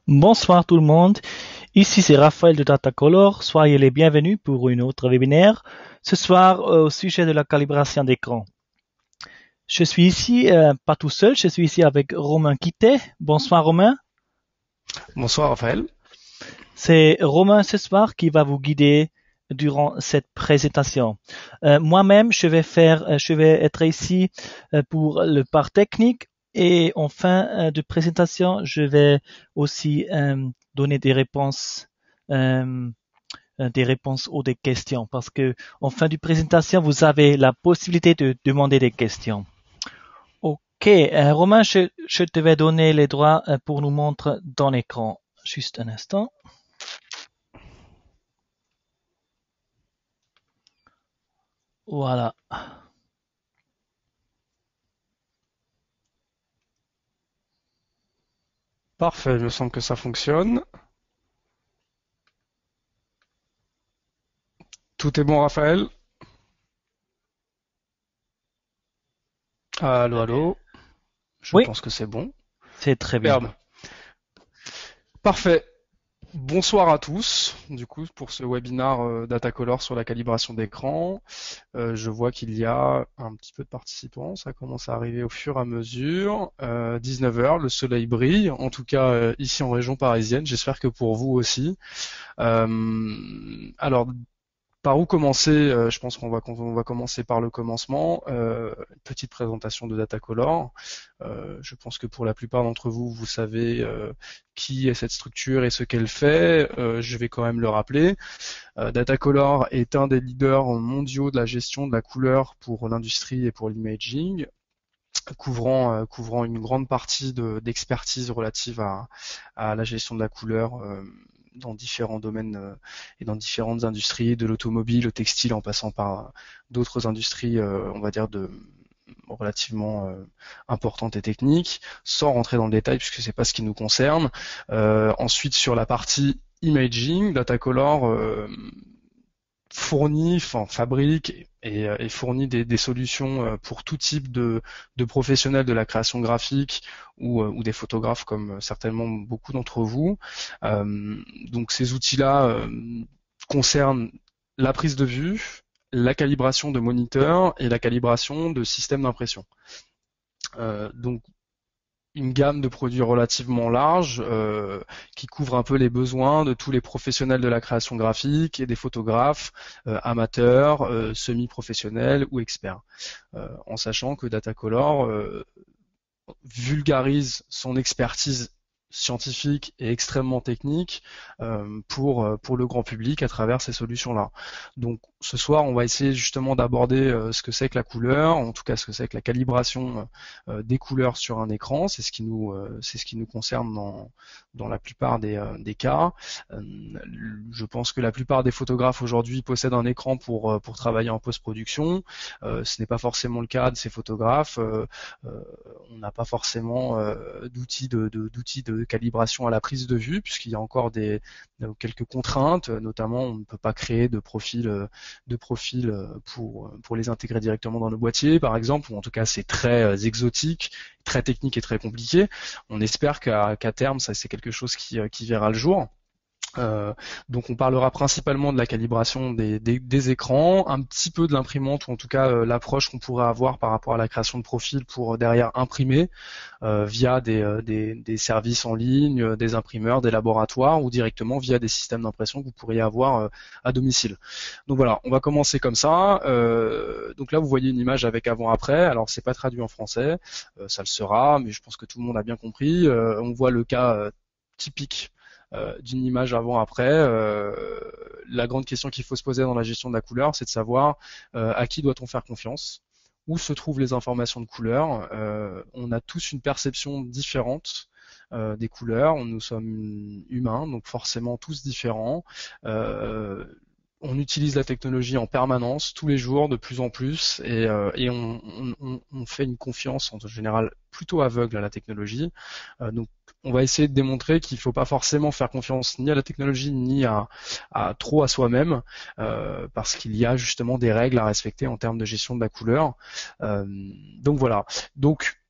Bonsoir tout le monde, ici c'est Raphaël de Datacolor, soyez les bienvenus pour une autre webinaire, ce soir au sujet de la calibration d'écran. Je suis ici, pas tout seul, je suis ici avec Romain Quittet. Bonsoir Romain. Bonsoir Raphaël. C'est Romain ce soir qui va vous guider durant cette présentation. Moi-même, je vais être ici pour le part technique et en fin de présentation, je vais aussi donner des réponses aux des questions parce que en fin de présentation, vous avez la possibilité de demander des questions. Ok, Romain, je te vais donner les droits pour nous montrer dans l'écran. Juste un instant. Voilà. Parfait, il me semble que ça fonctionne. Tout est bon Raphaël? Allô, Très bien. allô. Je Oui, pense que c'est bon. c'est très bien. Superbe. Parfait. Bonsoir à tous. Du coup, pour ce webinar Datacolor sur la calibration d'écran, je vois qu'il y a un petit peu de participants. Ça commence à arriver au fur et à mesure. 19 heures, le soleil brille. En tout cas, ici en région parisienne. J'espère que pour vous aussi. Alors, par où commencer? Je pense qu'on va commencer par le commencement. Une petite présentation de Datacolor. Je pense que pour la plupart d'entre vous, vous savez qui est cette structure et ce qu'elle fait. Je vais quand même le rappeler. Datacolor est un des leaders mondiaux de la gestion de la couleur pour l'industrie et pour l'imaging, couvrant une grande partie d'expertise relative à la gestion de la couleur dans différents domaines et dans différentes industries, de l'automobile au textile en passant par d'autres industries, on va dire, relativement importantes et techniques, sans rentrer dans le détail puisque c'est pas ce qui nous concerne. Ensuite, sur la partie imaging, Datacolor fabrique et fournit des solutions pour tout type de professionnels de la création graphique ou des photographes comme certainement beaucoup d'entre vous. Donc ces outils-là concernent la prise de vue, la calibration de moniteurs et la calibration de systèmes d'impression. Donc une gamme de produits relativement large qui couvre un peu les besoins de tous les professionnels de la création graphique et des photographes amateurs, semi-professionnels ou experts. En sachant que Datacolor vulgarise son expertise scientifique et extrêmement technique pour le grand public à travers ces solutions-là. Donc ce soir, on va essayer justement d'aborder ce que c'est que la couleur, en tout cas ce que c'est que la calibration des couleurs sur un écran. C'est ce qui nous concerne dans la plupart des cas. Euh, je pense que la plupart des photographes aujourd'hui possèdent un écran pour travailler en post-production. Ce n'est pas forcément le cas de ces photographes. On n'a pas forcément d'outils de calibration à la prise de vue, puisqu'il y a encore quelques contraintes, notamment on ne peut pas créer de profil pour les intégrer directement dans le boîtier, par exemple, ou en tout cas c'est très exotique, très technique et très compliqué. On espère qu'à terme, ça c'est quelque chose qui verra le jour. Donc on parlera principalement de la calibration des écrans, un petit peu de l'imprimante ou en tout cas l'approche qu'on pourrait avoir par rapport à la création de profils pour derrière imprimer via des services en ligne, des imprimeurs, des laboratoires ou directement via des systèmes d'impression que vous pourriez avoir à domicile. Donc voilà, on va commencer comme ça. Donc là vous voyez une image avec avant-après. Alors c'est pas traduit en français, ça le sera, mais je pense que tout le monde a bien compris. On voit le cas typique d'une image avant-après. La grande question qu'il faut se poser dans la gestion de la couleur, c'est de savoir à qui doit-on faire confiance, où se trouvent les informations de couleur. On a tous une perception différente des couleurs. Nous sommes humains, donc forcément tous différents. On utilise la technologie en permanence, tous les jours, de plus en plus, et on fait une confiance en général plutôt aveugle à la technologie. Donc, on va essayer de démontrer qu'il ne faut pas forcément faire confiance ni à la technologie ni à trop à soi-même, parce qu'il y a justement des règles à respecter en termes de gestion de la couleur. Donc voilà. Donc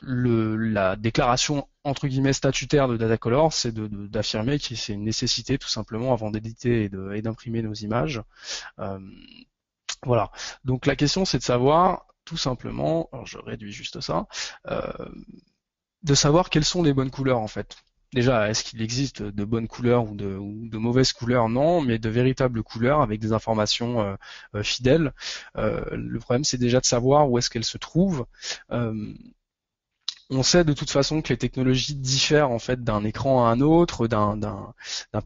la déclaration entre guillemets statutaire de Datacolor, c'est d'affirmer que c'est une nécessité tout simplement avant d'éditer et d'imprimer nos images. Euh, voilà. Donc la question c'est de savoir tout simplement, alors je réduis juste ça, euh, de savoir quelles sont les bonnes couleurs en fait. Déjà, est-ce qu'il existe de bonnes couleurs ou de mauvaises couleurs? Non, mais de véritables couleurs avec des informations fidèles. Le problème, c'est déjà de savoir où est-ce qu'elles se trouvent. Euh, on sait de toute façon que les technologies diffèrent en fait d'un écran à un autre, d'un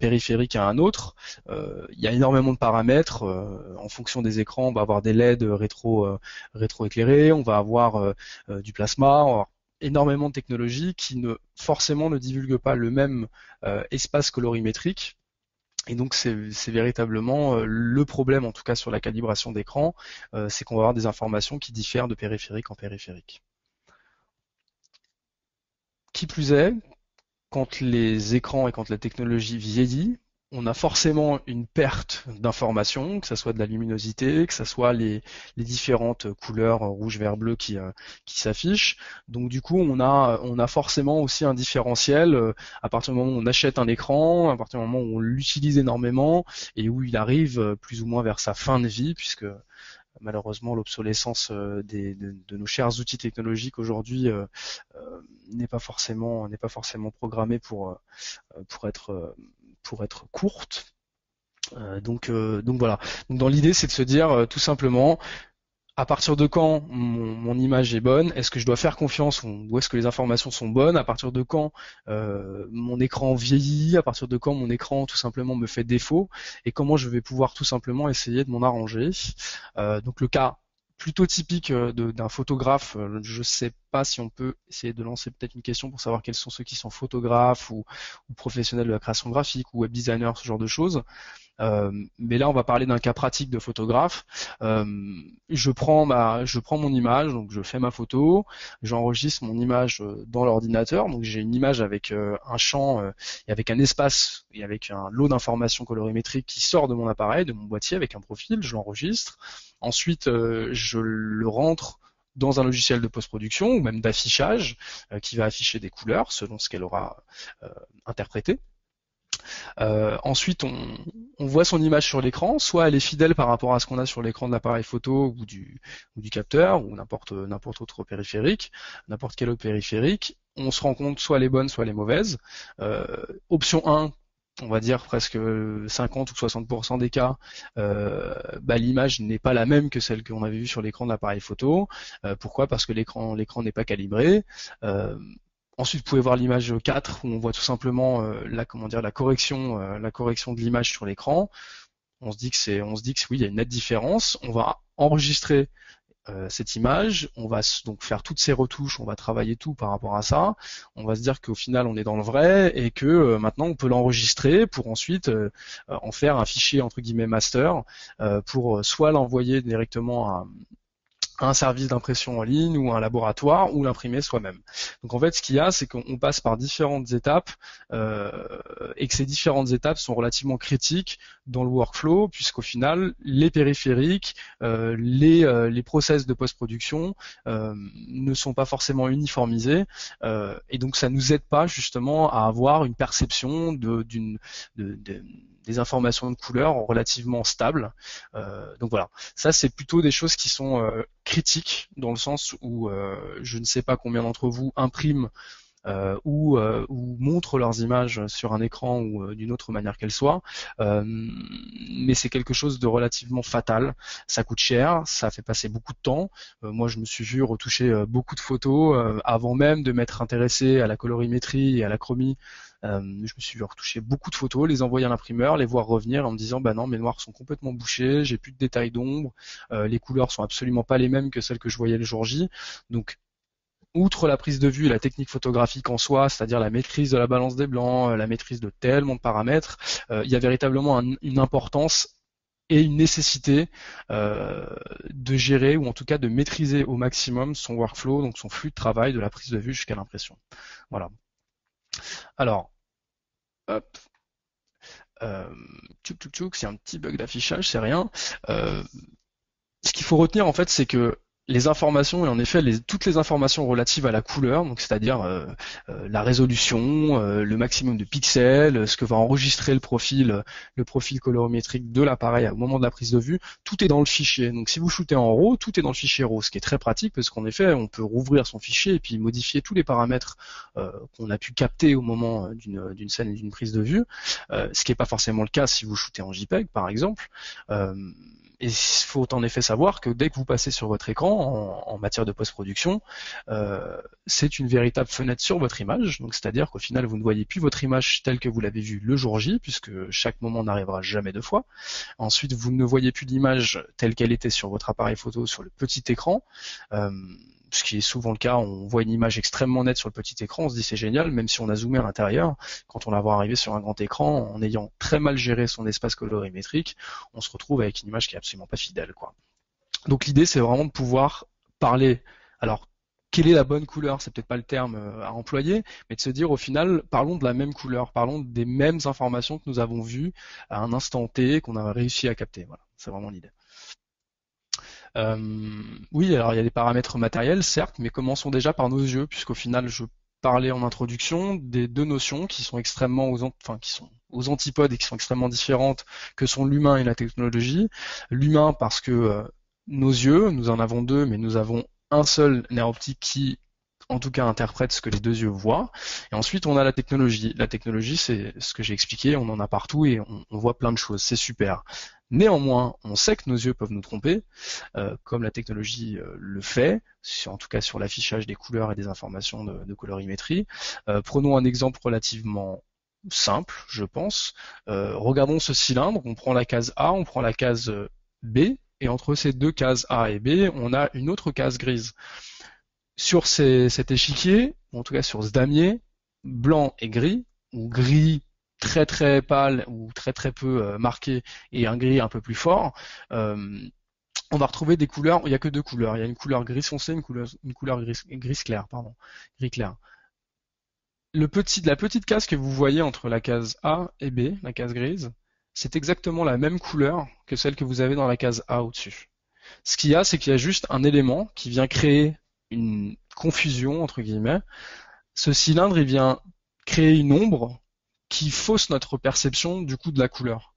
périphérique à un autre. Il y a énormément de paramètres. En fonction des écrans, on va avoir des LED rétro-éclairés, on va avoir du plasma, on va avoir énormément de technologies qui ne forcément ne divulguent pas le même espace colorimétrique. Et donc c'est véritablement le problème, en tout cas sur la calibration d'écran, c'est qu'on va avoir des informations qui diffèrent de périphérique en périphérique. Qui plus est, quand les écrans et quand la technologie vieillit, on a forcément une perte d'informations, que ce soit de la luminosité, que ce soit les différentes couleurs rouge, vert, bleu qui s'affichent. Donc du coup, on a forcément aussi un différentiel à partir du moment où on achète un écran, à partir du moment où on l'utilise énormément et où il arrive plus ou moins vers sa fin de vie, puisque malheureusement l'obsolescence de nos chers outils technologiques aujourd'hui n'est pas forcément programmée pour être courte. Donc voilà. Donc dans l'idée, c'est de se dire tout simplement à partir de quand mon image est bonne, est-ce que je dois faire confiance ou est-ce que les informations sont bonnes, à partir de quand mon écran vieillit, à partir de quand mon écran tout simplement me fait défaut, et comment je vais pouvoir tout simplement essayer de m'en arranger. Donc le cas plutôt typique d'un photographe, je sais pas si on peut essayer de lancer peut-être une question pour savoir quels sont ceux qui sont photographes ou professionnels de la création graphique ou web designer, ce genre de choses. Mais là, on va parler d'un cas pratique de photographe. Je prends mon image, donc je fais ma photo, j'enregistre mon image dans l'ordinateur. Donc j'ai une image avec un champ et avec un espace et avec un lot d'informations colorimétriques qui sort de mon appareil, de mon boîtier avec un profil. Je l'enregistre. Ensuite, je le rentre dans un logiciel de post-production ou même d'affichage qui va afficher des couleurs selon ce qu'elle aura interprété. Ensuite, on voit son image sur l'écran, soit elle est fidèle par rapport à ce qu'on a sur l'écran de l'appareil photo ou du capteur ou n'importe autre périphérique, n'importe quel autre périphérique. On se rend compte soit elle est bonne, soit elle est mauvaise. Option 1, on va dire presque 50 ou 60% des cas, l'image n'est pas la même que celle qu'on avait vue sur l'écran de l'appareil photo. Pourquoi? Parce que l'écran n'est pas calibré. Ensuite, vous pouvez voir l'image 4 où on voit tout simplement la correction de l'image sur l'écran. On se dit que oui, il y a une nette différence. On va enregistrer cette image, on va donc faire toutes ces retouches, on va travailler tout par rapport à ça. On va se dire qu'au final, on est dans le vrai et que maintenant, on peut l'enregistrer pour ensuite en faire un fichier entre guillemets master pour soit l'envoyer directement à un service d'impression en ligne ou un laboratoire ou l'imprimer soi-même. Donc en fait, ce qu'il y a, c'est qu'on passe par différentes étapes et que ces différentes étapes sont relativement critiques dans le workflow, puisqu'au final, les périphériques, les process de post-production ne sont pas forcément uniformisés et donc ça nous aide pas justement à avoir une perception des informations de couleur relativement stables. Donc voilà, ça c'est plutôt des choses qui sont critiques dans le sens où je ne sais pas combien d'entre vous impriment ou montrent leurs images sur un écran ou d'une autre manière qu'elle soit, mais c'est quelque chose de relativement fatal. Ça coûte cher, ça fait passer beaucoup de temps. Moi, je me suis vu retoucher beaucoup de photos avant même de m'être intéressé à la colorimétrie et à la chromie. Je me suis vu retoucher beaucoup de photos, les envoyer à l'imprimeur, les voir revenir en me disant bah non, mes noirs sont complètement bouchés, j'ai plus de détails d'ombre, les couleurs sont absolument pas les mêmes que celles que je voyais le jour J. Donc outre la prise de vue et la technique photographique en soi, c'est-à-dire la maîtrise de la balance des blancs, la maîtrise de tellement de paramètres, il y a véritablement une importance et une nécessité de gérer ou en tout cas de maîtriser au maximum son workflow, donc son flux de travail de la prise de vue jusqu'à l'impression. Voilà. Alors, hop, c'est un petit bug d'affichage, c'est rien. Ce qu'il faut retenir en fait, c'est que les informations et en effet toutes les informations relatives à la couleur, donc c'est-à-dire la résolution, le maximum de pixels, ce que va enregistrer le profil colorimétrique de l'appareil au moment de la prise de vue, tout est dans le fichier. Donc si vous shootez en RAW, tout est dans le fichier RAW, ce qui est très pratique parce qu'en effet on peut rouvrir son fichier et puis modifier tous les paramètres qu'on a pu capter au moment d'une scène et d'une prise de vue, ce qui n'est pas forcément le cas si vous shootez en JPEG par exemple. Et il faut en effet savoir que dès que vous passez sur votre écran en matière de post-production, c'est une véritable fenêtre sur votre image. Donc c'est-à-dire qu'au final, vous ne voyez plus votre image telle que vous l'avez vue le jour J, puisque chaque moment n'arrivera jamais deux fois. Ensuite, vous ne voyez plus l'image telle qu'elle était sur votre appareil photo sur le petit écran. Ce qui est souvent le cas, on voit une image extrêmement nette sur le petit écran, on se dit c'est génial, même si on a zoomé à l'intérieur, quand on la voit arriver sur un grand écran, en ayant très mal géré son espace colorimétrique, on se retrouve avec une image qui est absolument pas fidèle, quoi. Donc l'idée c'est vraiment de pouvoir parler, alors quelle est la bonne couleur, c'est peut-être pas le terme à employer, mais de se dire au final, parlons de la même couleur, parlons des mêmes informations que nous avons vues à un instant T, qu'on a réussi à capter, voilà, c'est vraiment l'idée. Oui, alors il y a des paramètres matériels, certes, mais commençons déjà par nos yeux, puisqu'au final, je parlais en introduction des deux notions qui sont extrêmement qui sont aux antipodes et qui sont extrêmement différentes, que sont l'humain et la technologie. L'humain parce que nos yeux, nous en avons deux, mais nous avons un seul nerf optique qui, en tout cas, interprète ce que les deux yeux voient. Et ensuite, on a la technologie. La technologie, c'est ce que j'ai expliqué, on en a partout et on voit plein de choses, c'est super. Néanmoins, on sait que nos yeux peuvent nous tromper, comme la technologie le fait, en tout cas sur l'affichage des couleurs et des informations de colorimétrie. Prenons un exemple relativement simple, je pense. Regardons ce cylindre, on prend la case A, on prend la case B, et entre ces deux cases A et B, on a une autre case grise. Sur cet échiquier, en tout cas sur ce damier, blanc et gris, ou gris très très pâle ou très très peu marqué et un gris un peu plus fort, on va retrouver des couleurs, il n'y a que deux couleurs, il y a une couleur gris foncé, une couleur gris clair, pardon, gris clair. La petite case que vous voyez entre la case A et B, la case grise, c'est exactement la même couleur que celle que vous avez dans la case A au-dessus. Ce qu'il y a, c'est qu'il y a juste un élément qui vient créer une confusion, entre guillemets. Ce cylindre, il vient créer une ombre qui fausse notre perception du coup de la couleur.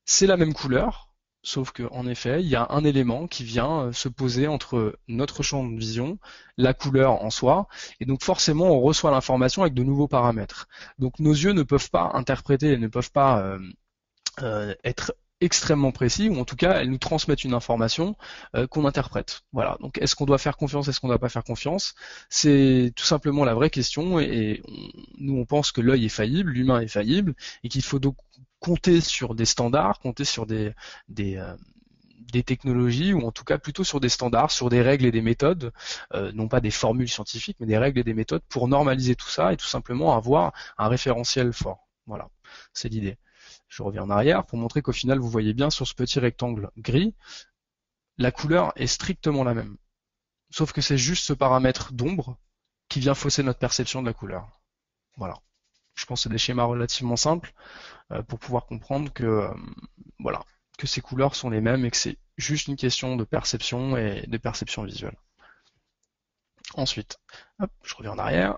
C'est la même couleur, sauf que en effet, il y a un élément qui vient se poser entre notre champ de vision, la couleur en soi, et donc forcément on reçoit l'information avec de nouveaux paramètres. Donc nos yeux ne peuvent pas interpréter, ne peuvent pas être extrêmement précis, ou en tout cas elles nous transmettent une information qu'on interprète. Voilà. Donc est-ce qu'on doit faire confiance, est-ce qu'on ne doit pas faire confiance? C'est tout simplement la vraie question, et nous on pense que l'œil est faillible, l'humain est faillible, et qu'il faut donc compter sur des standards, compter sur des technologies, ou en tout cas plutôt sur des standards, sur des règles et des méthodes, non pas des formules scientifiques, mais des règles et des méthodes pour normaliser tout ça et tout simplement avoir un référentiel fort. Voilà, c'est l'idée. Je reviens en arrière pour montrer qu'au final, vous voyez bien sur ce petit rectangle gris, la couleur est strictement la même. Sauf que c'est juste ce paramètre d'ombre qui vient fausser notre perception de la couleur. Voilà. Je pense que c'est des schémas relativement simples pour pouvoir comprendre que voilà, que ces couleurs sont les mêmes et que c'est juste une question de perception et de perception visuelle. Ensuite, hop, je reviens en arrière.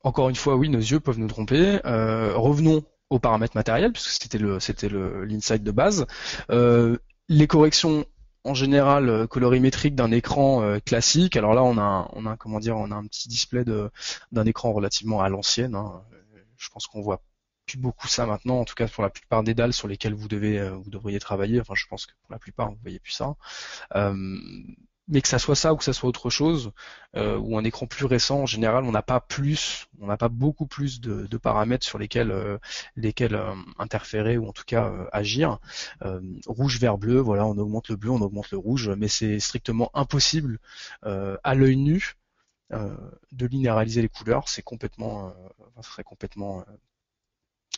Encore une fois, oui, nos yeux peuvent nous tromper. Revenons aux paramètres matériels, puisque c'était l'insight de base. Les corrections en général colorimétriques d'un écran classique. Alors là, on a un petit display d'un écran relativement à l'ancienne. Hein. Je pense qu'on voit plus beaucoup ça maintenant, en tout cas pour la plupart des dalles sur lesquelles vous devriez travailler. Enfin, je pense que pour la plupart, vous voyez plus ça. Mais que ça soit ça ou que ça soit autre chose, ou un écran plus récent, en général, on n'a pas beaucoup plus de paramètres sur lesquels interférer ou en tout cas agir. Rouge, vert, bleu, voilà, on augmente le bleu, on augmente le rouge, mais c'est strictement impossible à l'œil nu de linéariser les couleurs. Ce serait complètement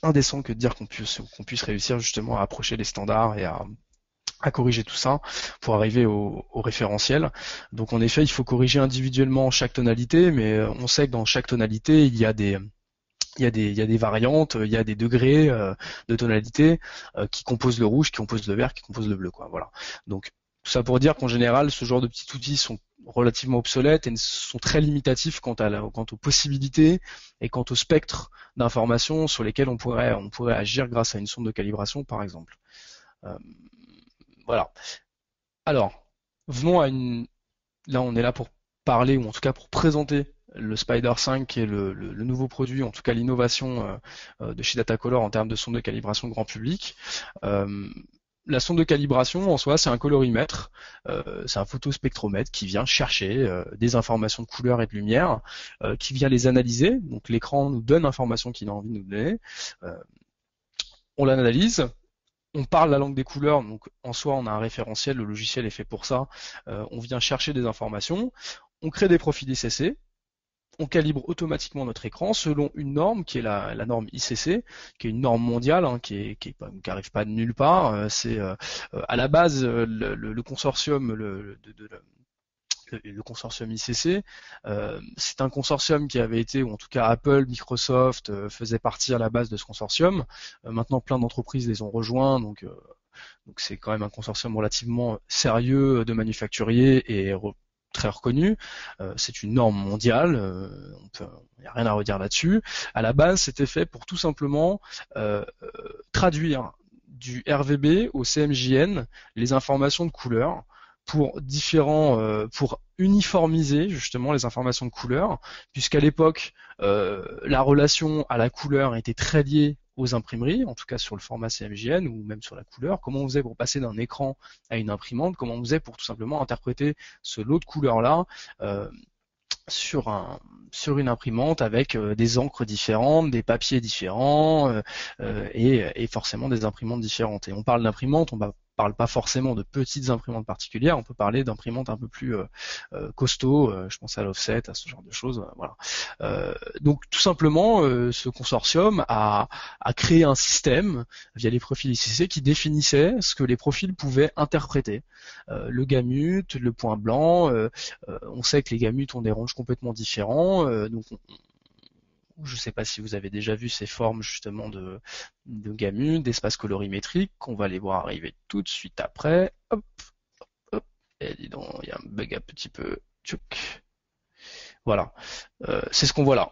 indécent que de dire qu'on puisse réussir justement à approcher les standards et à corriger tout ça pour arriver au référentiel. Donc en effet, il faut corriger individuellement chaque tonalité, mais on sait que dans chaque tonalité, il y a des variantes, il y a des degrés de tonalité qui composent le rouge, qui composent le vert, qui composent le bleu, quoi. Voilà. Donc Tout ça pour dire qu'en général, ce genre de petits outils sont relativement obsolètes et sont très limitatifs quant aux possibilités et quant au spectre d'informations sur lesquelles on pourrait agir grâce à une sonde de calibration, par exemple. Voilà. Alors, venons à là, on est là pour parler, ou en tout cas pour présenter le Spider 5, qui est le nouveau produit, en tout cas l'innovation de chez Datacolor en termes de sonde de calibration grand public. La sonde de calibration, en soi, c'est un colorimètre, c'est un photospectromètre qui vient chercher des informations de couleur et de lumière, qui vient les analyser. Donc l'écran nous donne l'information qu'il a envie de nous donner. On l'analyse, on parle la langue des couleurs, donc en soi on a un référentiel, le logiciel est fait pour ça. On vient chercher des informations, on crée des profils ICC, on calibre automatiquement notre écran selon une norme qui est la norme ICC, qui est une norme mondiale, hein, qui arrive pas de nulle part. C'est à la base le consortium, le consortium ICC, c'est un consortium qui avait été, ou en tout cas Apple, Microsoft faisait partie à la base de ce consortium. Maintenant, plein d'entreprises les ont rejoints, donc c'est quand même un consortium relativement sérieux de manufacturiers et très reconnu. C'est une norme mondiale, il n'y a rien à redire là-dessus. À la base, c'était fait pour tout simplement traduire du RVB au CMJN les informations de couleur pour pour uniformiser justement les informations de couleur, puisqu'à l'époque la relation à la couleur était très liée aux imprimeries, en tout cas sur le format CMJN ou même sur la couleur. Comment on faisait pour passer d'un écran à une imprimante, comment on faisait pour tout simplement interpréter ce lot de couleurs là sur une imprimante avec des encres différentes, des papiers différents et forcément des imprimantes différentes. Et on parle d'imprimante, on parle pas forcément de petites imprimantes particulières, on peut parler d'imprimantes un peu plus costauds, je pense à l'offset, à ce genre de choses, voilà. Donc tout simplement, ce consortium a créé un système via les profils ICC qui définissait ce que les profils pouvaient interpréter. Le gamut, le point blanc, on sait que les gamut ont des ranges complètement différents, donc je ne sais pas si vous avez déjà vu ces formes justement de gamut, d'espace colorimétrique, qu'on va les voir arriver tout de suite après. Hop, hop, et dis donc, il y a un bug un petit peu. Tchouk. Voilà, c'est ce qu'on voit là.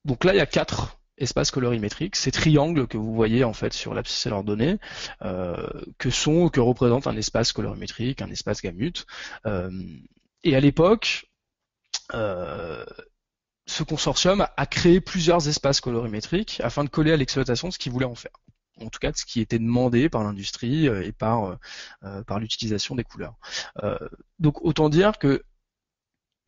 Donc là, il y a 4 espaces colorimétriques, ces triangles que vous voyez en fait sur l'abscisse ordonnée, que représente un espace colorimétrique, un espace gamut. Et à l'époque, ce consortium a créé plusieurs espaces colorimétriques afin de coller à l'exploitation ce qu'il voulait en faire. En tout cas, de ce qui était demandé par l'industrie et par l'utilisation des couleurs. Donc autant dire que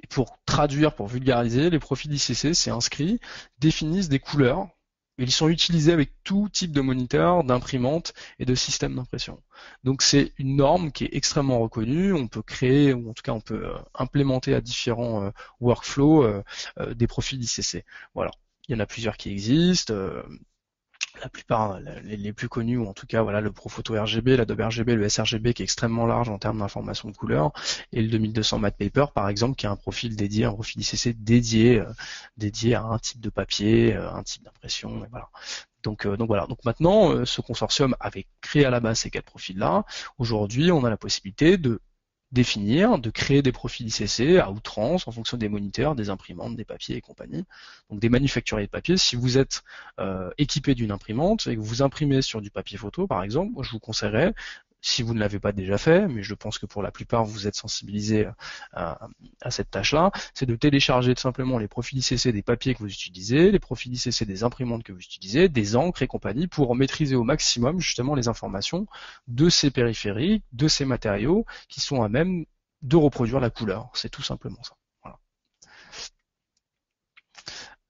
pour traduire, pour vulgariser, les profils ICC, c'est inscrit, définissent des couleurs. Ils sont utilisés avec tout type de moniteur, d'imprimante et de système d'impression. Donc c'est une norme qui est extrêmement reconnue. On peut créer, ou en tout cas on peut implémenter à différents workflows des profils ICC. Voilà, il y en a plusieurs qui existent. La plupart, les plus connus, ou en tout cas voilà, le Profoto RGB, l'Adobe RGB, le sRGB qui est extrêmement large en termes d'information de couleur, et le 2200 Matte Paper par exemple, qui est un profil dédié, un profil ICC dédié à un type de papier, un type d'impression, et voilà. Donc voilà. Donc maintenant, ce consortium avait créé à la base ces 4 profils-là. Aujourd'hui, on a la possibilité de définir, de créer des profils ICC à outrance en fonction des moniteurs, des imprimantes, des papiers et compagnie. Donc des manufacturiers de papier, si vous êtes équipé d'une imprimante et que vous imprimez sur du papier photo par exemple, moi je vous conseillerais, si vous ne l'avez pas déjà fait, mais je pense que pour la plupart vous êtes sensibilisés à cette tâche-là, c'est de télécharger tout simplement les profils ICC des papiers que vous utilisez, les profils ICC des imprimantes que vous utilisez, des encres et compagnie, pour maîtriser au maximum justement les informations de ces périphériques, de ces matériaux qui sont à même de reproduire la couleur. C'est tout simplement ça. Voilà.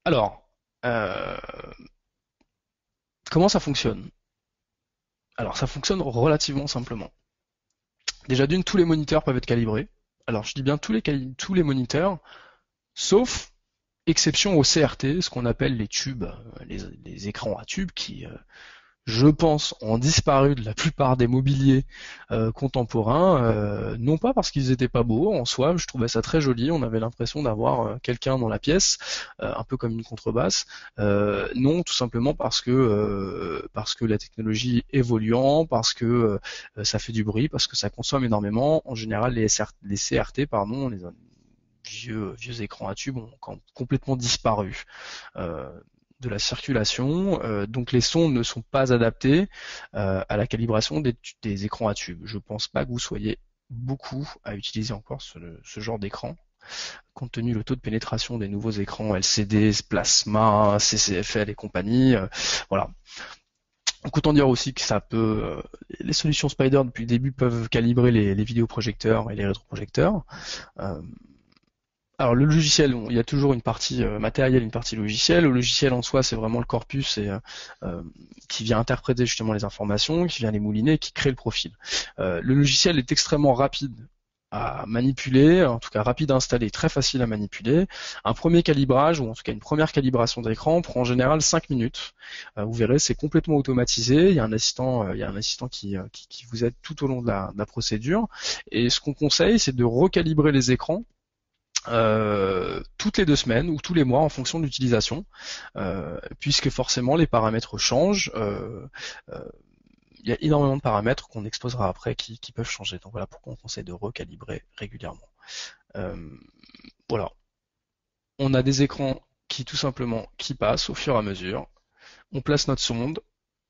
Alors, comment ça fonctionne ? Alors ça fonctionne relativement simplement. Déjà d'une, tous les moniteurs peuvent être calibrés. Alors je dis bien tous les moniteurs, sauf exception au CRT, ce qu'on appelle les tubes, les écrans à tubes qui, je pense, ont disparu de la plupart des mobiliers contemporains, non pas parce qu'ils étaient pas beaux en soi, je trouvais ça très joli, on avait l'impression d'avoir quelqu'un dans la pièce, un peu comme une contrebasse. Non, tout simplement parce que la technologie évoluant, parce que ça fait du bruit, parce que ça consomme énormément. En général, les CRT, pardon, les vieux écrans à tubes ont complètement disparu de la circulation, donc les sondes ne sont pas adaptées à la calibration des écrans à tubes. Je pense pas que vous soyez beaucoup à utiliser encore ce genre d'écran, compte tenu le taux de pénétration des nouveaux écrans LCD, Plasma, CCFL et compagnie. Voilà. Donc autant dire aussi que ça peut, les solutions Spider depuis le début peuvent calibrer les vidéoprojecteurs et les rétroprojecteurs. Euh, Alors le logiciel, il y a toujours une partie matérielle, une partie logicielle. Le logiciel en soi, c'est vraiment le corpus qui vient interpréter justement les informations, qui vient les mouliner, qui crée le profil. Le logiciel est extrêmement rapide à manipuler, en tout cas rapide à installer, très facile à manipuler. Un premier calibrage, ou en tout cas une première calibration d'écran, prend en général 5 minutes. Vous verrez, c'est complètement automatisé. Il y a un assistant qui vous aide tout au long de la procédure. Et ce qu'on conseille, c'est de recalibrer les écrans toutes les 2 semaines ou tous les mois en fonction de l'utilisation, puisque forcément les paramètres changent. Il y a énormément de paramètres qu'on exposera après qui peuvent changer. Donc voilà pourquoi on conseille de recalibrer régulièrement. Euh, voilà, on a des écrans qui tout simplement qui passent au fur et à mesure. On place notre sonde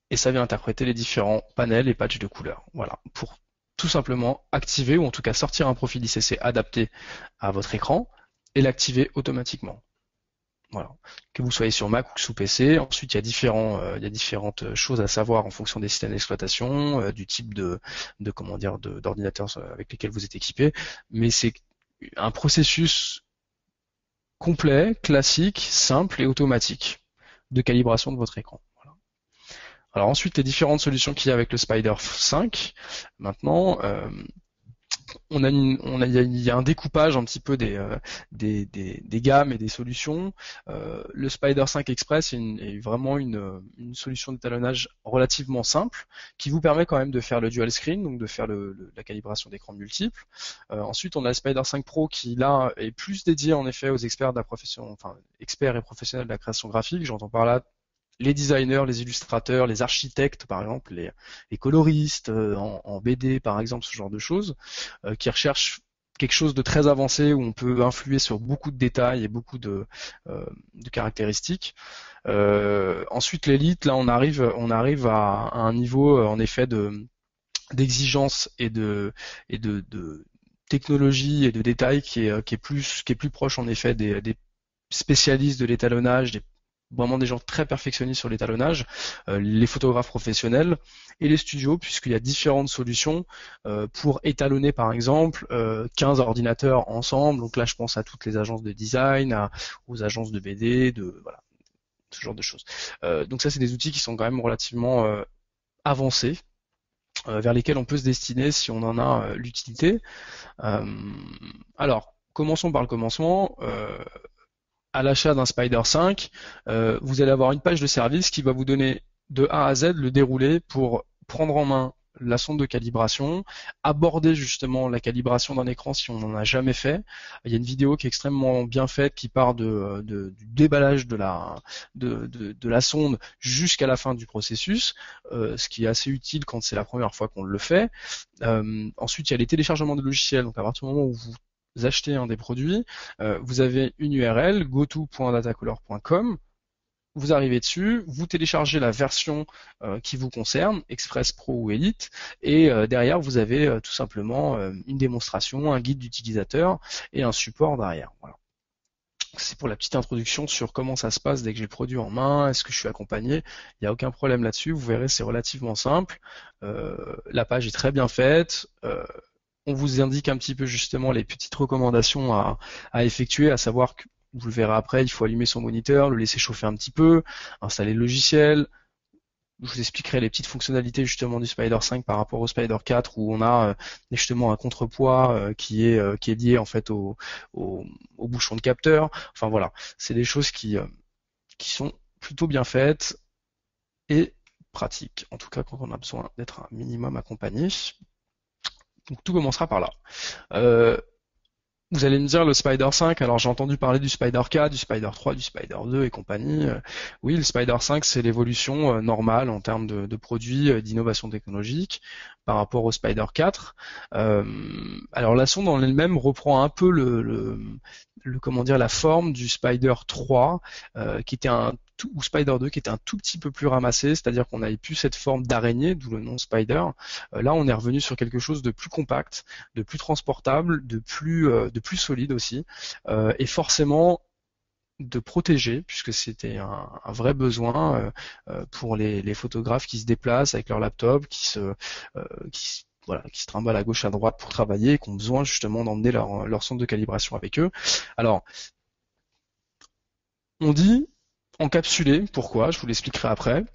et ça vient interpréter les différents panels et patchs de couleurs. Voilà, pour tout simplement activer ou en tout cas sortir un profil ICC adapté à votre écran et l'activer automatiquement. Voilà. Que vous soyez sur Mac ou sous PC. Ensuite, il y a différentes choses à savoir en fonction des systèmes d'exploitation, du type d'ordinateurs avec lesquels vous êtes équipé. Mais c'est un processus complet, classique, simple et automatique de calibration de votre écran. Voilà. Alors ensuite, les différentes solutions qu'il y a avec le Spider 5. Maintenant, il y a un découpage un petit peu des gammes et des solutions. Le Spider 5 Express est vraiment une solution d'étalonnage relativement simple qui vous permet quand même de faire le dual screen, donc de faire la calibration d'écran multiple. Ensuite, on a le Spider 5 Pro qui là est plus dédié en effet aux experts de la profession, enfin experts et professionnels de la création graphique. J'entends par là les designers, les illustrateurs, les architectes par exemple, les coloristes en BD par exemple, ce genre de choses, qui recherchent quelque chose de très avancé où on peut influer sur beaucoup de détails et beaucoup de caractéristiques. Ensuite l'élite, là on arrive à un niveau en effet d'exigence et de technologie et de détails qui est plus proche en effet des spécialistes de l'étalonnage, vraiment des gens très perfectionnistes sur l'étalonnage, les photographes professionnels et les studios, puisqu'il y a différentes solutions pour étalonner par exemple 15 ordinateurs ensemble. Donc là je pense à toutes les agences de design, aux agences de BD, voilà, ce genre de choses. Donc ça c'est des outils qui sont quand même relativement avancés, vers lesquels on peut se destiner si on en a l'utilité. Alors, commençons par le commencement. À l'achat d'un Spider 5, vous allez avoir une page de service qui va vous donner de A à Z le déroulé pour prendre en main la sonde de calibration, aborder justement la calibration d'un écran si on n'en a jamais fait. Il y a une vidéo qui est extrêmement bien faite qui part du déballage de la sonde jusqu'à la fin du processus, ce qui est assez utile quand c'est la première fois qu'on le fait. Ensuite, il y a les téléchargements de logiciels. Donc à partir du moment où vous achetez un des produits, vous avez une URL goto.datacolor.com. Vous arrivez dessus, vous téléchargez la version qui vous concerne, Express Pro ou Elite, et derrière vous avez tout simplement une démonstration, un guide d'utilisateur et un support derrière. Voilà. C'est pour la petite introduction sur comment ça se passe dès que j'ai le produit en main, est-ce que je suis accompagné, il n'y a aucun problème là-dessus, vous verrez c'est relativement simple, la page est très bien faite, on vous indique un petit peu justement les petites recommandations à effectuer, à savoir que vous le verrez après, il faut allumer son moniteur, le laisser chauffer un petit peu, installer le logiciel. Je vous expliquerai les petites fonctionnalités justement du Spider 5 par rapport au Spider 4 où on a justement un contrepoids qui est lié en fait au bouchon de capteur. Enfin voilà, c'est des choses qui sont plutôt bien faites et pratique, en tout cas quand on a besoin d'être un minimum accompagné. Donc tout commencera par là. Vous allez me dire le Spider 5, alors j'ai entendu parler du Spider 4, du Spider 3, du Spider 2 et compagnie. Oui, le Spider 5, c'est l'évolution normale en termes de produits, d'innovation technologique par rapport au Spider 4. Alors la sonde en elle-même reprend un peu comment dire, la forme du Spider 3, qui était ou Spider 2 qui était un tout petit peu plus ramassé, c'est-à-dire qu'on n'avait plus cette forme d'araignée, d'où le nom Spider. Là, on est revenu sur quelque chose de plus compact, de plus transportable, de plus solide aussi, et forcément de protéger, puisque c'était un vrai besoin pour les photographes qui se déplacent avec leur laptop, voilà, qui se trimballent à gauche à droite pour travailler, et qui ont besoin justement d'emmener leur centre de calibration avec eux. Alors, on dit encapsulé, pourquoi? Je vous l'expliquerai après.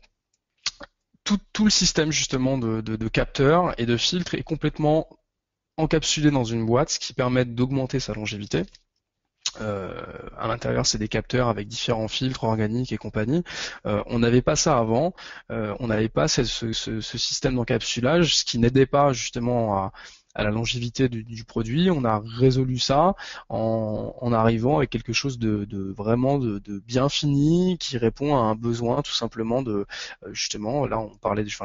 Tout le système justement de capteurs et de filtres est complètement encapsulé dans une boîte, ce qui permet d'augmenter sa longévité. À l'intérieur, c'est des capteurs avec différents filtres organiques et compagnie. On n'avait pas ça avant. On n'avait pas ce système d'encapsulage, ce qui n'aidait pas justement à la longévité du produit. On a résolu ça en arrivant avec quelque chose de vraiment de bien fini qui répond à un besoin tout simplement de justement là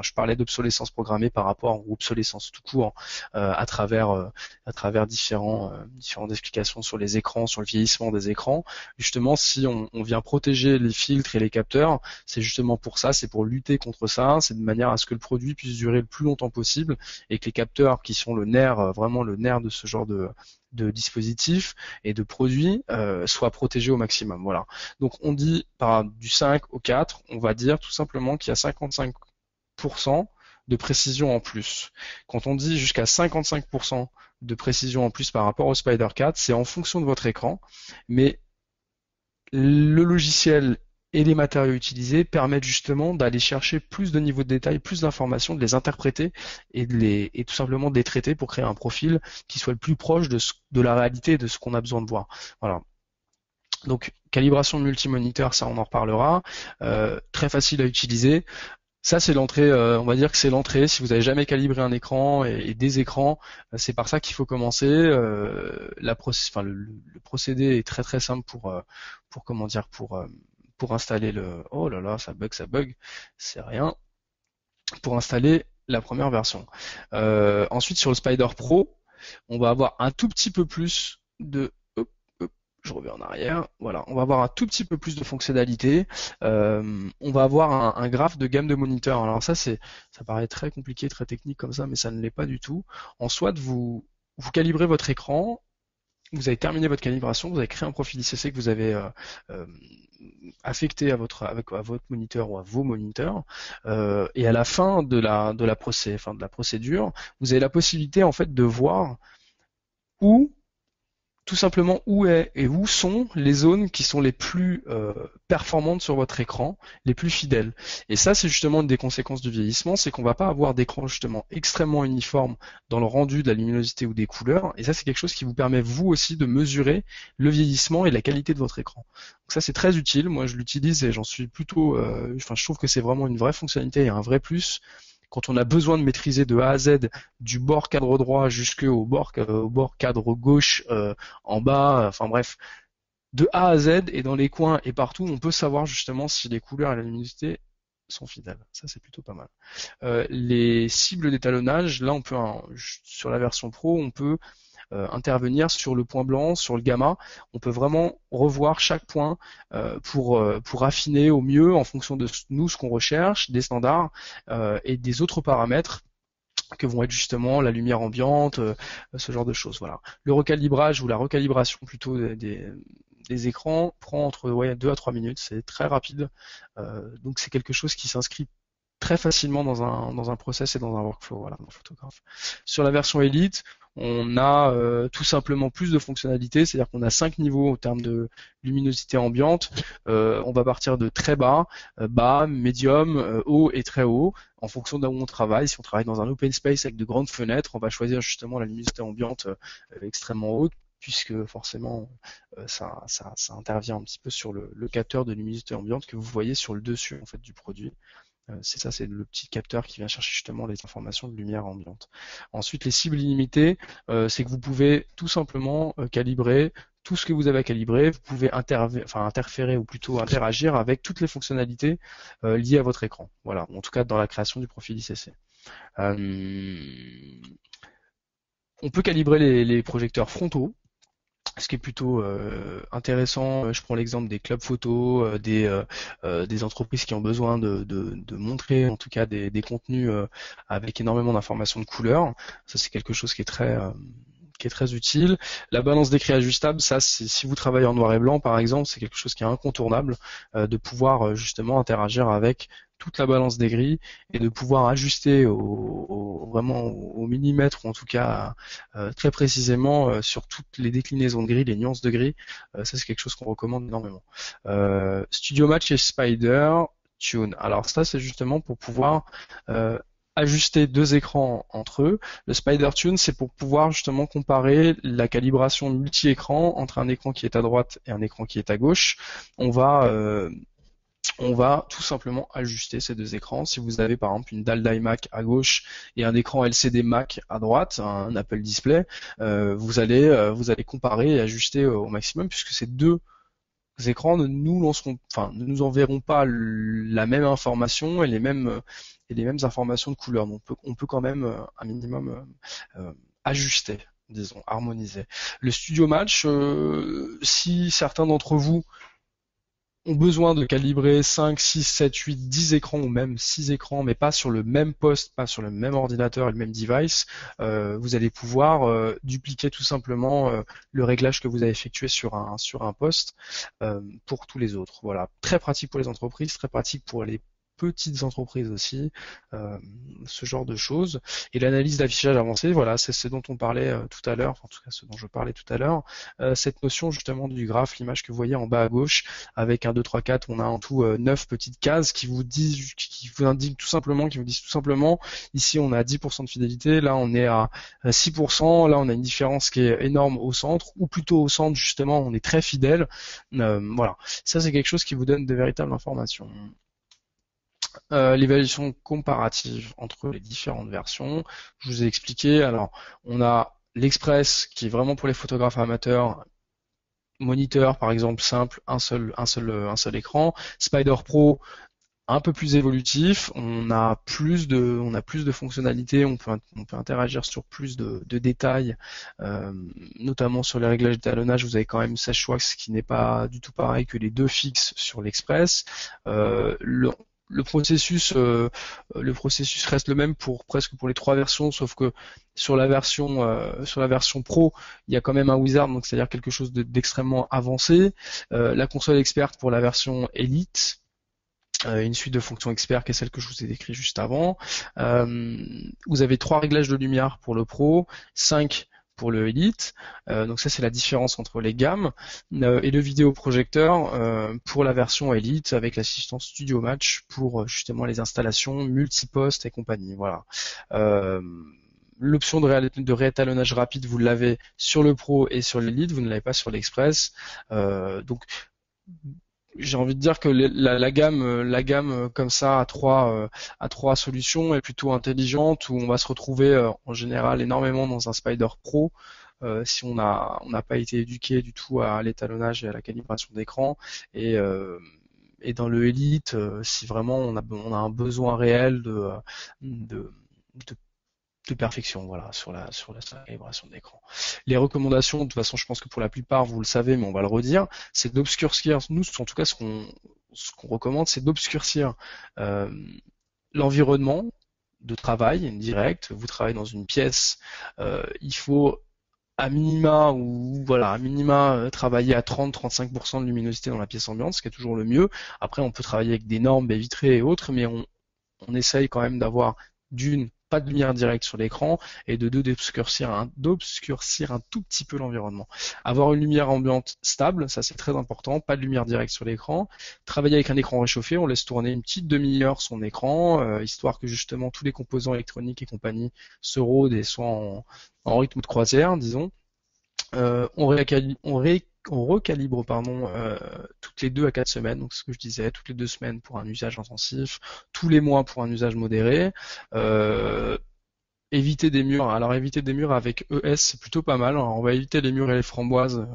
je parlais d'obsolescence programmée par rapport ou obsolescence tout court à travers différentes explications sur les écrans, sur le vieillissement des écrans. Justement, si on vient protéger les filtres et les capteurs, c'est justement pour ça, c'est pour lutter contre ça, c'est de manière à ce que le produit puisse durer le plus longtemps possible et que les capteurs qui sont le nerf, vraiment le nerf de ce genre de dispositifs et de produits soient protégés au maximum. Voilà. Donc on dit par du 5 au 4, on va dire tout simplement qu'il y a 55% de précision en plus. Quand on dit jusqu'à 55% de précision en plus par rapport au Spider 4, c'est en fonction de votre écran, mais le logiciel et les matériaux utilisés permettent justement d'aller chercher plus de niveaux de détail, plus d'informations, de les interpréter et tout simplement de les traiter pour créer un profil qui soit le plus proche de la réalité et de ce qu'on a besoin de voir. Voilà. Donc calibration multimoniteur, ça on en reparlera. Très facile à utiliser. Ça, c'est l'entrée, on va dire que c'est l'entrée. Si vous n'avez jamais calibré un écran et des écrans, c'est par ça qu'il faut commencer. Le procédé est très très simple pour installer le. Oh là là, ça bug, c'est rien. Pour installer la première version. Ensuite, sur le Spider Pro, on va avoir un tout petit peu plus de je reviens en arrière, voilà, on va avoir un tout petit peu plus de fonctionnalités, on va avoir un graphe de gamme de moniteurs. Alors ça paraît très compliqué, très technique comme ça, mais ça ne l'est pas du tout. En soit vous calibrez votre écran, vous avez terminé votre calibration, vous avez créé un profil ICC que vous avez affecté à votre moniteur ou à vos moniteurs, et à la fin de la procédure, vous avez la possibilité en fait de voir tout simplement où sont les zones qui sont les plus performantes sur votre écran, les plus fidèles. Et ça, c'est justement une des conséquences du vieillissement, c'est qu'on va pas avoir d'écran justement extrêmement uniforme dans le rendu de la luminosité ou des couleurs. Et ça, c'est quelque chose qui vous permet vous aussi de mesurer le vieillissement et la qualité de votre écran. Donc ça, c'est très utile. Moi, je l'utilise et j'en suis plutôt. Je trouve que c'est vraiment une vraie fonctionnalité et un vrai plus. Quand on a besoin de maîtriser de A à Z du bord cadre droit jusqu'au bord cadre gauche en bas, enfin bref, de A à Z et dans les coins et partout, on peut savoir justement si les couleurs et la luminosité sont fidèles. Ça, c'est plutôt pas mal. Les cibles d'étalonnage, là, sur la version Pro, on peut intervenir sur le point blanc, sur le gamma. On peut vraiment revoir chaque point pour affiner au mieux en fonction de nous ce qu'on recherche, des standards et des autres paramètres que vont être justement la lumière ambiante, ce genre de choses. Voilà. Le recalibrage ou la recalibration plutôt des écrans prend entre 2 à 3 minutes, c'est très rapide. Donc c'est quelque chose qui s'inscrit très facilement dans un process et dans un workflow, voilà, dans photographe. Sur la version Elite, on a tout simplement plus de fonctionnalités, c'est-à-dire qu'on a 5 niveaux en termes de luminosité ambiante. On va partir de très bas, bas, médium, haut et très haut, en fonction de là où on travaille. Si on travaille dans un open space avec de grandes fenêtres, on va choisir justement la luminosité ambiante extrêmement haute, puisque forcément ça intervient un petit peu sur le capteur de luminosité ambiante que vous voyez sur le dessus en fait du produit. C'est le petit capteur qui vient chercher justement les informations de lumière ambiante. Ensuite, les cibles illimitées, c'est que vous pouvez tout simplement calibrer tout ce que vous avez à calibrer. Vous pouvez interférer ou plutôt interagir avec toutes les fonctionnalités liées à votre écran. Voilà, en tout cas dans la création du profil ICC. On peut calibrer les projecteurs frontaux, ce qui est plutôt intéressant. Je prends l'exemple des clubs photos, des entreprises qui ont besoin de montrer en tout cas des contenus avec énormément d'informations de couleurs. Ça, c'est quelque chose qui est très utile. La balance d'écrit ajustable, ça, si vous travaillez en noir et blanc par exemple, c'est quelque chose qui est incontournable, de pouvoir justement interagir avec toute la balance des grilles et de pouvoir ajuster vraiment au millimètre, ou en tout cas très précisément sur toutes les déclinaisons de gris, les nuances de gris. Ça, c'est quelque chose qu'on recommande énormément. Studio Match et Spider Tune. Alors ça, c'est justement pour pouvoir ajuster deux écrans entre eux. Le Spider Tune, c'est pour pouvoir justement comparer la calibration multi-écran entre un écran qui est à droite et un écran qui est à gauche. On va tout simplement ajuster ces deux écrans. Si vous avez par exemple une dalle d'iMac à gauche et un écran LCD Mac à droite, un Apple Display, vous allez comparer et ajuster au maximum, puisque ces deux écrans ne nous enverront pas la même information et les mêmes informations de couleur. Donc on peut quand même un minimum ajuster, disons, harmoniser. Le Studio Match, si certains d'entre vous ont besoin de calibrer 5, 6, 7, 8, 10 écrans ou même 6 écrans, mais pas sur le même poste, pas sur le même ordinateur et le même device, vous allez pouvoir dupliquer tout simplement le réglage que vous avez effectué sur un poste pour tous les autres. Voilà, très pratique pour les entreprises, très pratique pour les petites entreprises aussi, ce genre de choses. Et l'analyse d'affichage avancé, voilà, c'est ce dont on parlait tout à l'heure, en tout cas ce dont je parlais tout à l'heure, cette notion justement du graphe, l'image que vous voyez en bas à gauche, avec 1, 2, 3, 4, on a en tout 9 petites cases qui vous disent tout simplement, ici on a 10% de fidélité, là on est à 6%, là on a une différence qui est énorme au centre, ou plutôt au centre justement, on est très fidèle. Voilà, ça c'est quelque chose qui vous donne de véritables informations. L'évaluation comparative entre les différentes versions. Je vous ai expliqué. Alors, on a l'Express qui est vraiment pour les photographes amateurs. Moniteur, par exemple, simple, un seul écran. Spider Pro, un peu plus évolutif. On a plus de fonctionnalités. On peut interagir sur plus de détails, notamment sur les réglages d'étalonnage. Vous avez quand même Seshwax qui n'est pas du tout pareil que les deux fixes sur l'Express. Le processus reste le même presque pour les trois versions, sauf que sur la version Pro, il y a quand même un wizard, donc c'est-à-dire quelque chose d'extrêmement avancé. La console experte pour la version Elite, une suite de fonctions expert qui est celle que je vous ai décrite juste avant. Vous avez 3 réglages de lumière pour le Pro, 5 pour le Elite, donc ça c'est la différence entre les gammes, et le vidéoprojecteur pour la version Elite avec l'assistance Studio Match pour justement les installations multiposte et compagnie. Voilà. L'option de réétalonnage rapide, vous l'avez sur le Pro et sur l'Elite, vous ne l'avez pas sur l'Express. Donc j'ai envie de dire que la gamme comme ça à trois solutions est plutôt intelligente, où on va se retrouver en général énormément dans un Spider Pro si on n'a pas été éduqué du tout à l'étalonnage et à la calibration d'écran, et dans le Elite, si vraiment on a un besoin réel de perfection, voilà, sur la calibration d'écran. Les recommandations, de toute façon, je pense que pour la plupart, vous le savez, mais on va le redire, c'est d'obscurcir, nous, en tout cas, ce qu'on recommande, c'est d'obscurcir l'environnement de travail direct. Vous travaillez dans une pièce, il faut à minima travailler à 30-35% de luminosité dans la pièce ambiante, ce qui est toujours le mieux. Après, on peut travailler avec des normes, baies vitrées et autres, mais on essaye quand même d'avoir pas de lumière directe sur l'écran, et de deux, d'obscurcir un tout petit peu l'environnement. Avoir une lumière ambiante stable, ça c'est très important, pas de lumière directe sur l'écran. Travailler avec un écran réchauffé, on laisse tourner une petite demi-heure son écran, histoire que justement tous les composants électroniques et compagnie se rôdent et soient en rythme de croisière, disons. On recalibre toutes les 2 à 4 semaines, donc ce que je disais, toutes les 2 semaines pour un usage intensif, tous les mois pour un usage modéré. Éviter des murs. Alors éviter des murs avec ES, c'est plutôt pas mal. Alors, on va éviter les murs et les framboises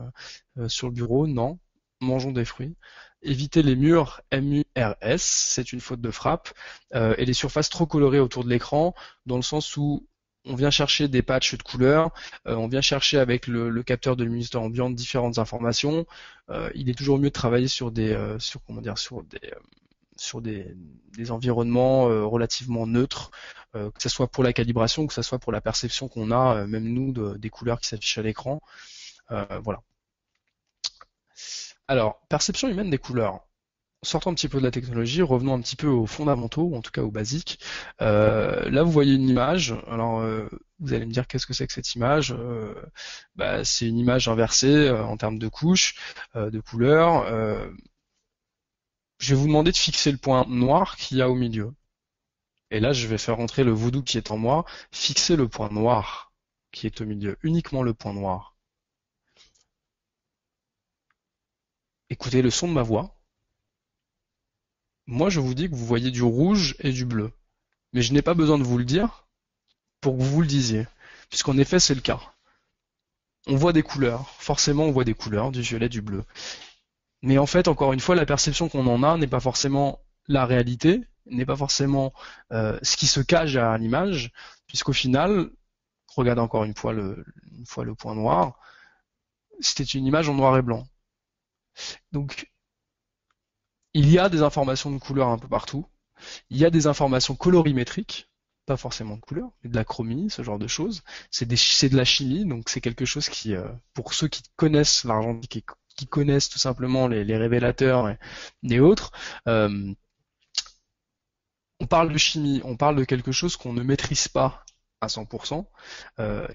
sur le bureau, non. Mangeons des fruits. Éviter les murs MURS, c'est une faute de frappe. Et les surfaces trop colorées autour de l'écran, dans le sens où on vient chercher des patchs de couleurs, on vient chercher avec le capteur de luminosité ambiante différentes informations. Il est toujours mieux de travailler sur des environnements relativement neutres, que ce soit pour la calibration ou que ce soit pour la perception qu'on a, même nous, des couleurs qui s'affichent à l'écran. Voilà. Alors, perception humaine des couleurs. Sortons un petit peu de la technologie, revenons un petit peu aux fondamentaux, ou en tout cas aux basiques. Là, vous voyez une image. Alors, vous allez me dire qu'est-ce que c'est que cette image. C'est une image inversée en termes de couches, de couleurs. Je vais vous demander de fixer le point noir qu'il y a au milieu. Et là, je vais faire rentrer le voodoo qui est en moi, fixer le point noir qui est au milieu, uniquement le point noir. Écoutez le son de ma voix. Moi, je vous dis que vous voyez du rouge et du bleu. Mais je n'ai pas besoin de vous le dire pour que vous le disiez, puisqu'en effet, c'est le cas. On voit des couleurs, forcément on voit des couleurs, du violet, du bleu. Mais en fait, encore une fois, la perception qu'on en a n'est pas forcément la réalité, n'est pas forcément ce qui se cache à l'image, puisqu'au final, regardez encore une fois le point noir, c'était une image en noir et blanc. Donc, il y a des informations de couleur un peu partout, il y a des informations colorimétriques, pas forcément de couleur, mais de la chromie, ce genre de choses. C'est de la chimie, donc c'est quelque chose qui, pour ceux qui connaissent l'argentique et qui connaissent tout simplement les révélateurs et autres, on parle de chimie, on parle de quelque chose qu'on ne maîtrise pas à 100%,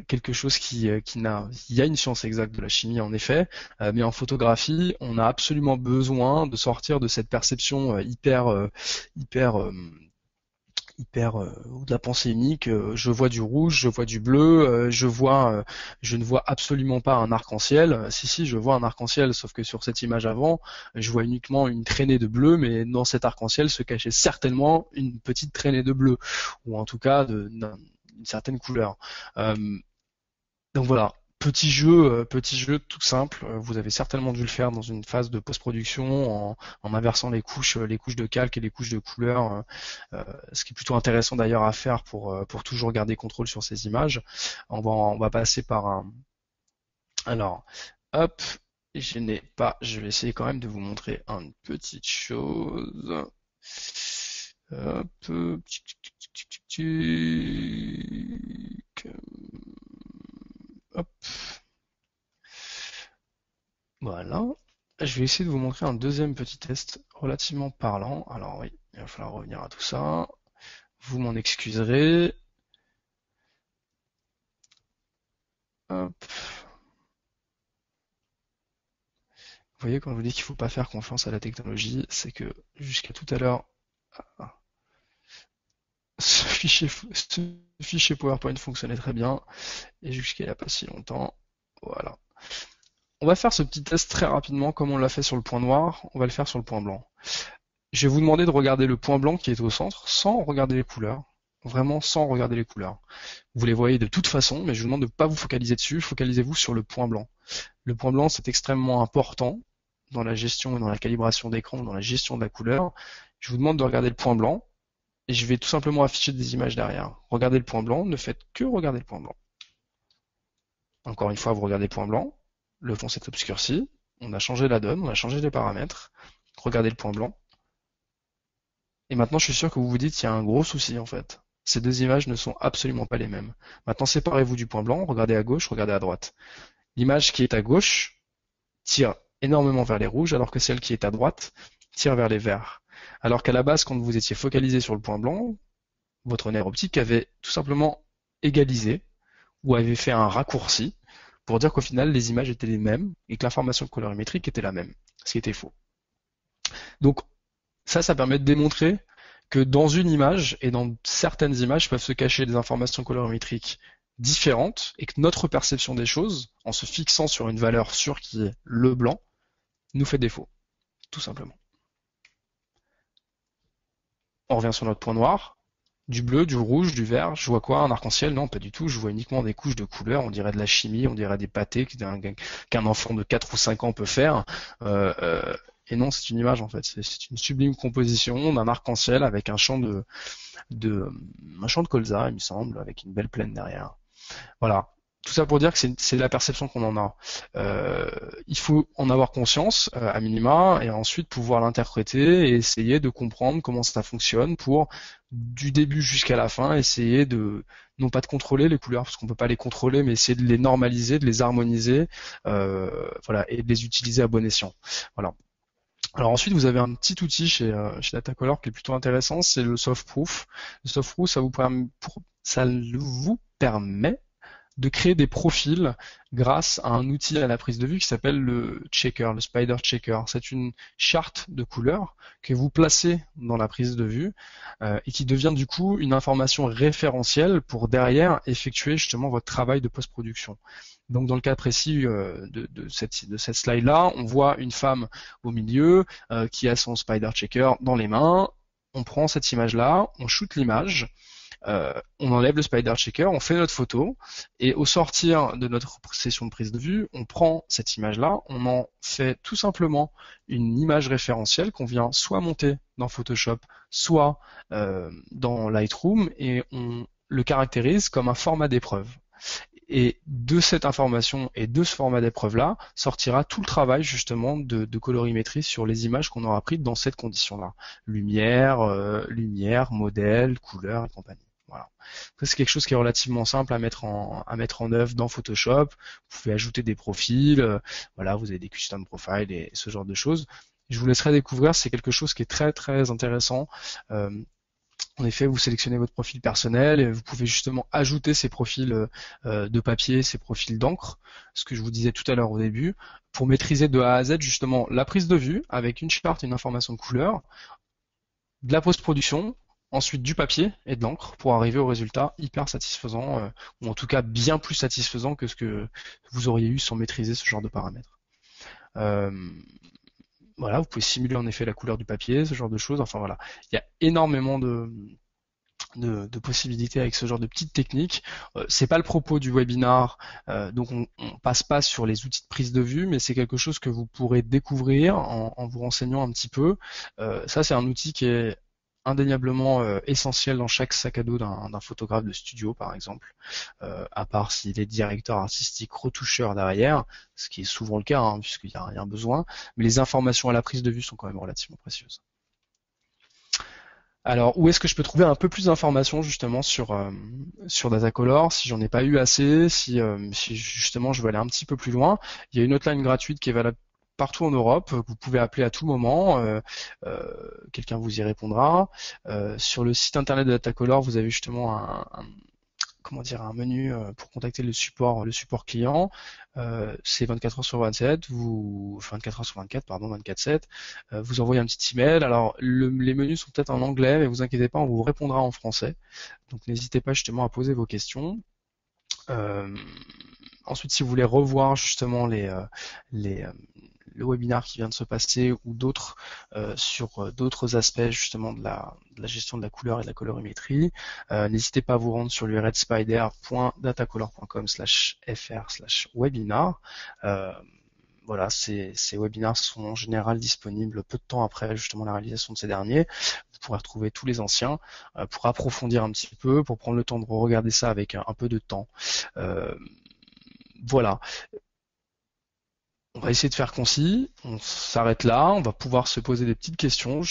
quelque chose il y a une science exacte de la chimie en effet, mais en photographie, on a absolument besoin de sortir de cette perception ou de la pensée unique. Je vois du rouge, je vois du bleu, je ne vois absolument pas un arc-en-ciel. Si, je vois un arc-en-ciel, sauf que sur cette image avant, je vois uniquement une traînée de bleu, mais dans cet arc-en-ciel se cachait certainement une petite traînée de bleu, ou en tout cas d'une certaine couleur. Donc voilà, petit jeu tout simple. Vous avez certainement dû le faire dans une phase de post-production en inversant les couches de calque et les couches de couleur, ce qui est plutôt intéressant d'ailleurs à faire pour toujours garder contrôle sur ces images. On va passer par un. Alors, hop, je vais essayer quand même de vous montrer une petite chose. Hop, hop. Voilà. Je vais essayer de vous montrer un deuxième petit test relativement parlant. Alors oui, il va falloir revenir à tout ça. Vous m'en excuserez. Hop. Vous voyez, quand je vous dis qu'il ne faut pas faire confiance à la technologie, c'est que jusqu'à tout à l'heure, ce fichier PowerPoint fonctionnait très bien, et jusqu'à il n'y a pas si longtemps, voilà. On va faire ce petit test très rapidement, comme on l'a fait sur le point noir, on va le faire sur le point blanc. Je vais vous demander de regarder le point blanc qui est au centre, sans regarder les couleurs, vraiment sans regarder les couleurs. Vous les voyez de toute façon, mais je vous demande de ne pas vous focaliser dessus, focalisez-vous sur le point blanc. Le point blanc, c'est extrêmement important dans la gestion et dans la calibration d'écran, dans la gestion de la couleur. Je vous demande de regarder le point blanc, et je vais tout simplement afficher des images derrière. Regardez le point blanc, ne faites que regarder le point blanc. Encore une fois, vous regardez le point blanc, le fond s'est obscurci, on a changé la donne, on a changé les paramètres, regardez le point blanc. Et maintenant, je suis sûr que vous vous dites qu'il y a un gros souci en fait. Ces deux images ne sont absolument pas les mêmes. Maintenant, séparez-vous du point blanc, regardez à gauche, regardez à droite. L'image qui est à gauche tire énormément vers les rouges, alors que celle qui est à droite tire vers les verts. Alors qu'à la base, quand vous étiez focalisé sur le point blanc, votre nerf optique avait tout simplement égalisé ou avait fait un raccourci pour dire qu'au final, les images étaient les mêmes et que l'information colorimétrique était la même, ce qui était faux. Donc ça permet de démontrer que dans une image et dans certaines images peuvent se cacher des informations colorimétriques différente et que notre perception des choses, en se fixant sur une valeur sûre qui est le blanc, nous fait défaut, tout simplement. On revient sur notre point noir. Du bleu, du rouge, du vert, je vois quoi? Un arc-en-ciel? Non, pas du tout. Je vois uniquement des couches de couleurs. On dirait de la chimie, on dirait des pâtés qu'un enfant de 4 ou 5 ans peut faire. Et non, c'est une image en fait. C'est une sublime composition d'un arc-en-ciel avec un champ un champ de colza, il me semble, avec une belle plaine derrière. Voilà. Tout ça pour dire que c'est la perception qu'on en a. Il faut en avoir conscience à minima et ensuite pouvoir l'interpréter et essayer de comprendre comment ça fonctionne pour du début jusqu'à la fin essayer de non pas de contrôler les couleurs parce qu'on peut pas les contrôler mais essayer de les normaliser, de les harmoniser, voilà, et de les utiliser à bon escient. Voilà. Alors ensuite, vous avez un petit outil chez Datacolor qui est plutôt intéressant, c'est le Softproof. Le Softproof, ça vous permet de créer des profils grâce à un outil à la prise de vue qui s'appelle le checker, le spider checker. C'est une charte de couleurs que vous placez dans la prise de vue et qui devient du coup une information référentielle pour derrière effectuer justement votre travail de post-production. Donc dans le cas précis de cette slide-là, on voit une femme au milieu qui a son spider checker dans les mains. On prend cette image-là, on shoot l'image, on enlève le spider checker, on fait notre photo, et au sortir de notre session de prise de vue, on prend cette image-là, on en fait tout simplement une image référentielle qu'on vient soit monter dans Photoshop, soit dans Lightroom, et on le caractérise comme un format d'épreuve. Et de cette information et de ce format d'épreuve-là sortira tout le travail justement de colorimétrie sur les images qu'on aura prises dans cette condition-là. Lumière, modèle, couleur et compagnie. Voilà. Ça, c'est quelque chose qui est relativement simple à mettre en œuvre dans Photoshop. Vous pouvez ajouter des profils, voilà, vous avez des custom profiles et ce genre de choses. Je vous laisserai découvrir, c'est quelque chose qui est très très intéressant. En effet, vous sélectionnez votre profil personnel et vous pouvez justement ajouter ces profils de papier, ces profils d'encre, ce que je vous disais tout à l'heure au début, pour maîtriser de A à Z justement la prise de vue avec une charte et une information de couleur, de la post-production, ensuite du papier et de l'encre pour arriver au résultat hyper satisfaisant, ou en tout cas bien plus satisfaisant que ce que vous auriez eu sans maîtriser ce genre de paramètres. Voilà, vous pouvez simuler en effet la couleur du papier, ce genre de choses. Enfin voilà, il y a énormément de possibilités avec ce genre de petites techniques. C'est pas le propos du webinar, donc on passe pas sur les outils de prise de vue, mais c'est quelque chose que vous pourrez découvrir en vous renseignant un petit peu. Ça, c'est un outil qui est indéniablement essentiel dans chaque sac à dos d'un photographe de studio par exemple, à part s'il est directeur artistique, retoucheur derrière, ce qui est souvent le cas puisqu'il n'y a rien besoin, mais les informations à la prise de vue sont quand même relativement précieuses. Alors, où est-ce que je peux trouver un peu plus d'informations justement sur Datacolor, si j'en ai pas eu assez, si justement je veux aller un petit peu plus loin. Il y a une hotline gratuite qui est valable partout en Europe, que vous pouvez appeler à tout moment, quelqu'un vous y répondra. Sur le site internet de Datacolor, vous avez justement un menu pour contacter le support client. C'est 24 heures sur 27, 24 heures sur 24, pardon, 24/7. Vous envoyez un petit email. Alors les menus sont peut-être en anglais, mais vous inquiétez pas, on vous répondra en français. Donc n'hésitez pas justement à poser vos questions. Ensuite, si vous voulez revoir justement le webinaire qui vient de se passer ou d'autres sur d'autres aspects justement de la gestion de la couleur et de la colorimétrie, n'hésitez pas à vous rendre sur l'URL spider.datacolor.com/fr/webinar. Voilà, ces webinars sont en général disponibles peu de temps après justement la réalisation de ces derniers. Vous pourrez retrouver tous les anciens pour approfondir un petit peu, pour prendre le temps de regarder ça avec un peu de temps. Voilà. On va essayer de faire concis, on s'arrête là, on va pouvoir se poser des petites questions.